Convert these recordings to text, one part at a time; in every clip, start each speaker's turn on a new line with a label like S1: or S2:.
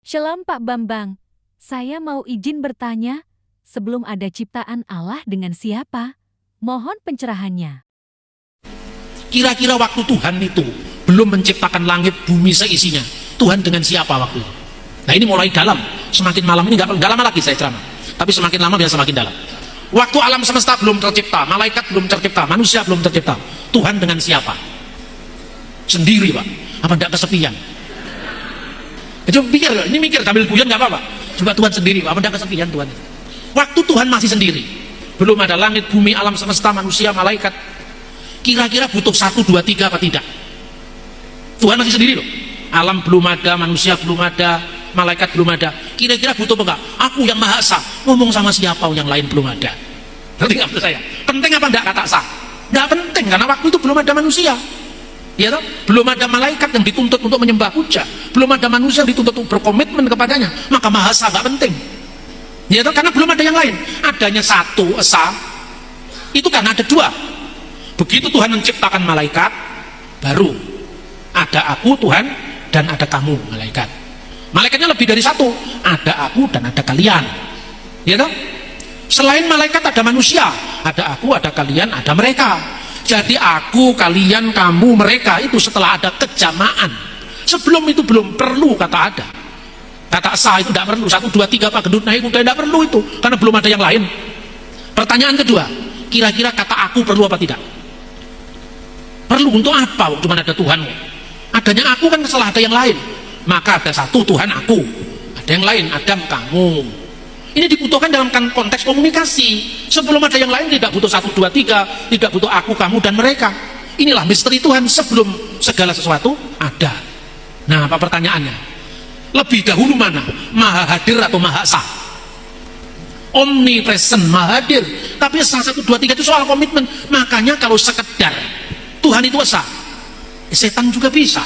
S1: Shalom Pak Bambang, saya mau izin bertanya, sebelum ada ciptaan Allah dengan siapa? Mohon pencerahannya.
S2: Kira-kira waktu Tuhan itu belum menciptakan langit bumi seisinya, Tuhan dengan siapa waktu itu? Nah ini mulai dalam, semakin malam ini nggak lama lagi saya ceramah, tapi semakin lama biar semakin dalam. Waktu alam semesta belum tercipta, malaikat belum tercipta, manusia belum tercipta, Tuhan dengan siapa? Sendiri Pak, apa tidak kesepian? Coba pikir, ini mikir sambil guyon nggak apa-apa. Coba Tuhan sendiri, apa tidak kesepian Tuhan? Waktu Tuhan masih sendiri, belum ada langit, bumi, alam semesta, manusia, malaikat. Kira-kira butuh 1, 2, 3 apa tidak? Tuhan masih sendiri loh. Alam belum ada, manusia belum ada, malaikat belum ada. Kira-kira butuh apa enggak? Aku yang Maha Esa, ngomong sama siapa yang lain belum ada. Ngerti nggak maksud saya? Penting apa enggak kata sah? Nggak penting, karena waktu itu belum ada manusia. Ya toh? Belum ada malaikat yang dituntut untuk menyembah puja, belum ada manusia yang dituntut untuk berkomitmen kepadanya, maka Maha Esa nggak penting. Ya toh? Karena belum ada yang lain. Adanya satu Esa, itu karena ada dua. Begitu Tuhan menciptakan malaikat, baru ada aku Tuhan dan ada kamu malaikat. Malaikatnya lebih dari satu, ada aku dan ada kalian. Ya toh? Selain malaikat ada manusia, ada aku, ada kalian, ada mereka. Jadi aku, kalian, kamu, mereka itu setelah ada kejamaan. Sebelum itu belum perlu kata ada. Kata esa itu tidak perlu. 1, 2, 3 apa gendut naik udah tidak perlu itu, karena belum ada yang lain. Pertanyaan kedua, kira-kira kata aku perlu apa tidak? Perlu untuk apa? Cuma ada Tuhan. Adanya aku kan setelah ada yang lain. Maka ada satu Tuhan aku, ada yang lain Adam kamu. Ini dibutuhkan dalam konteks komunikasi. Sebelum ada yang lain tidak butuh 1, 2, 3, tidak butuh aku, kamu, dan mereka. Inilah misteri Tuhan sebelum segala sesuatu ada. Nah, apa pertanyaannya? Lebih dahulu mana? Maha hadir atau Maha Esa? Omnipresent, Maha hadir. Tapi Esa 1, 2, 3 itu soal komitmen. Makanya kalau sekedar Tuhan itu Esa, setan juga bisa.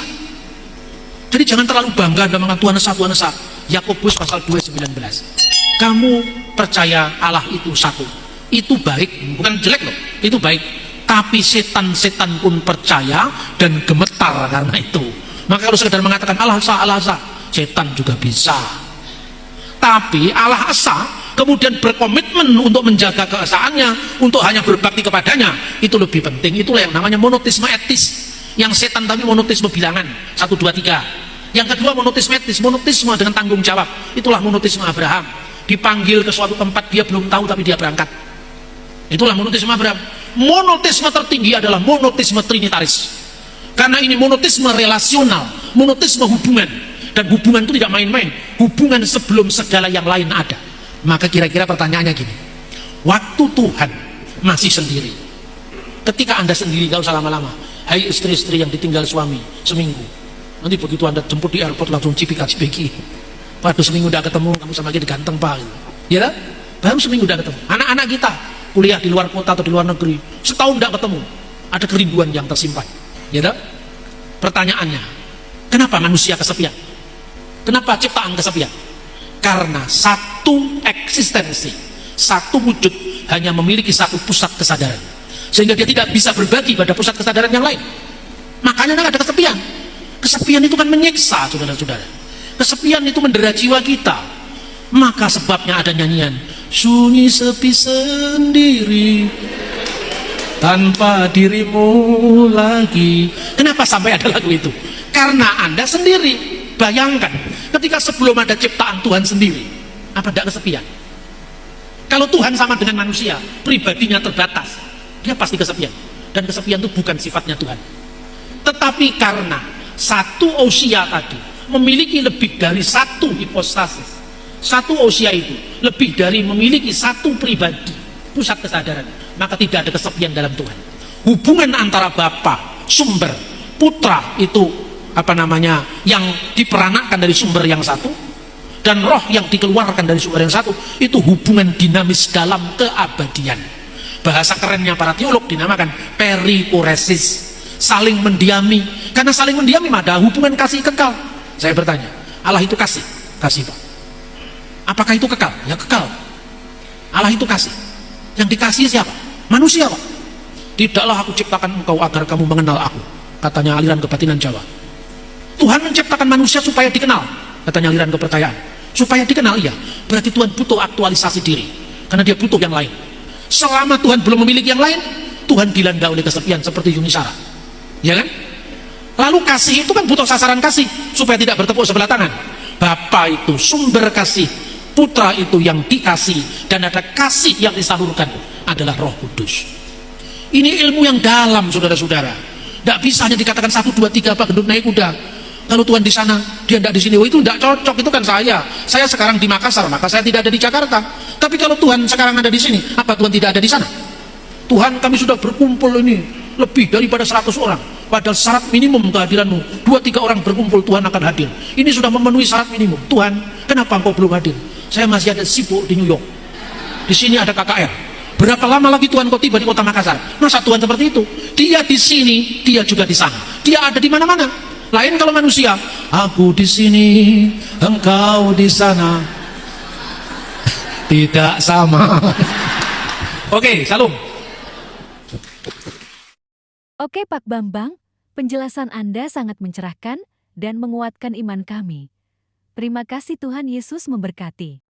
S2: Jadi jangan terlalu bangga dengan Tuhan Esa, Tuhan Esa. Yakobus pasal 2:19. Kamu percaya Allah itu satu, itu baik, bukan jelek loh, itu baik. Tapi setan-setan pun percaya dan gemetar karena itu. Maka kalau sekedar mengatakan Allah Esa, setan juga bisa. Tapi Allah Esa kemudian berkomitmen untuk menjaga keesaannya, untuk hanya berbakti kepadanya, itu lebih penting. Itulah yang namanya monoteisme etis. Yang setan tapi monoteisme bilangan 1, 2, 3. Yang kedua monoteisme etis, monoteisme dengan tanggung jawab. Itulah monoteisme Abraham. Dipanggil ke suatu tempat dia belum tahu tapi dia berangkat. Itulah monoteisme Abraham. Monoteisme tertinggi adalah monoteisme trinitaris. Karena ini monoteisme relasional, monoteisme hubungan. Dan hubungan itu tidak main-main. Hubungan sebelum segala yang lain ada. Maka kira-kira pertanyaannya gini. Waktu Tuhan masih sendiri. Ketika Anda sendiri, gak usah lama-lama. Hai istri-istri yang ditinggal suami seminggu. Nanti begitu Anda jemput di airport langsung cipika-cipiki. Waduh seminggu udah ketemu, kamu sama dia ganteng Pak. Ya kan? Baru seminggu udah ketemu. Anak-anak kita kuliah di luar kota atau di luar negeri, setahun udah ketemu. Ada kerinduan yang tersimpan. Ya kan? Pertanyaannya, kenapa manusia kesepian? Kenapa ciptaan kesepian? Karena satu eksistensi, satu wujud hanya memiliki satu pusat kesadaran. Sehingga dia tidak bisa berbagi pada pusat kesadaran yang lain. Makanya ada kesepian. Kesepian itu kan menyiksa, saudara-saudara. Kesepian itu mendera jiwa kita. Maka sebabnya ada nyanyian sunyi sepi sendiri tanpa dirimu lagi. Kenapa sampai ada lagu itu? Karena Anda sendiri. Bayangkan ketika sebelum ada ciptaan Tuhan sendiri, apa tidak kesepian? Kalau Tuhan sama dengan manusia, pribadinya terbatas, dia pasti kesepian. Dan kesepian itu bukan sifatnya Tuhan. Tetapi karena satu ousia tadi memiliki lebih dari satu hipostasis, satu ousia itu lebih dari memiliki satu pribadi, pusat kesadaran, maka tidak ada kesepian dalam Tuhan. Hubungan antara Bapa, sumber, putra itu yang diperanakkan dari sumber yang satu, dan roh yang dikeluarkan dari sumber yang satu, itu hubungan dinamis dalam keabadian. Bahasa kerennya para teolog dinamakan perikoresis, saling mendiami. Karena saling mendiami ada hubungan kasih kekal. Saya bertanya, Allah itu kasih Pak. Apakah itu kekal? Ya kekal. Allah itu kasih. Yang dikasih siapa? Manusia Pak. Tidaklah aku ciptakan engkau agar kamu mengenal aku, katanya aliran kebatinan Jawa. Tuhan menciptakan manusia supaya dikenal. katanya aliran kepercayaan. Supaya dikenal, iya. Berarti Tuhan butuh aktualisasi diri. Karena dia butuh yang lain. Selama Tuhan belum memiliki yang lain, Tuhan dilanda oleh kesepian seperti Yuni Sarah. Ya kan? Lalu kasih itu kan butuh sasaran kasih supaya tidak bertepuk sebelah tangan. Bapa itu sumber kasih, Putra itu yang dikasih, dan ada kasih yang disalurkan adalah Roh Kudus. Ini ilmu yang dalam, saudara-saudara. Tidak bisa hanya dikatakan 1, 2, 3 apa gendut naik kuda. Kalau Tuhan di sana, dia tidak di sini. Oh, itu tidak cocok, itu kan saya. Saya sekarang di Makassar, maka saya tidak ada di Jakarta. Tapi kalau Tuhan sekarang ada di sini, apa Tuhan tidak ada di sana? Tuhan, kami sudah berkumpul ini lebih daripada 100 orang. Padahal syarat minimum kehadiranmu 2-3 orang berkumpul, Tuhan akan hadir. Ini sudah memenuhi syarat minimum. Tuhan, kenapa engkau belum hadir? Saya masih ada sibuk di New York. Di sini ada KKR. Berapa lama lagi Tuhan kau tiba di kota Makassar? Masa Tuhan seperti itu? Dia di sini, dia juga di sana. Dia ada di mana-mana. Lain kalau manusia, aku di sini, engkau di sana. Tidak sama. Oke, salam.
S1: Oke Pak Bambang, penjelasan Anda sangat mencerahkan dan menguatkan iman kami. Terima kasih, Tuhan Yesus memberkati.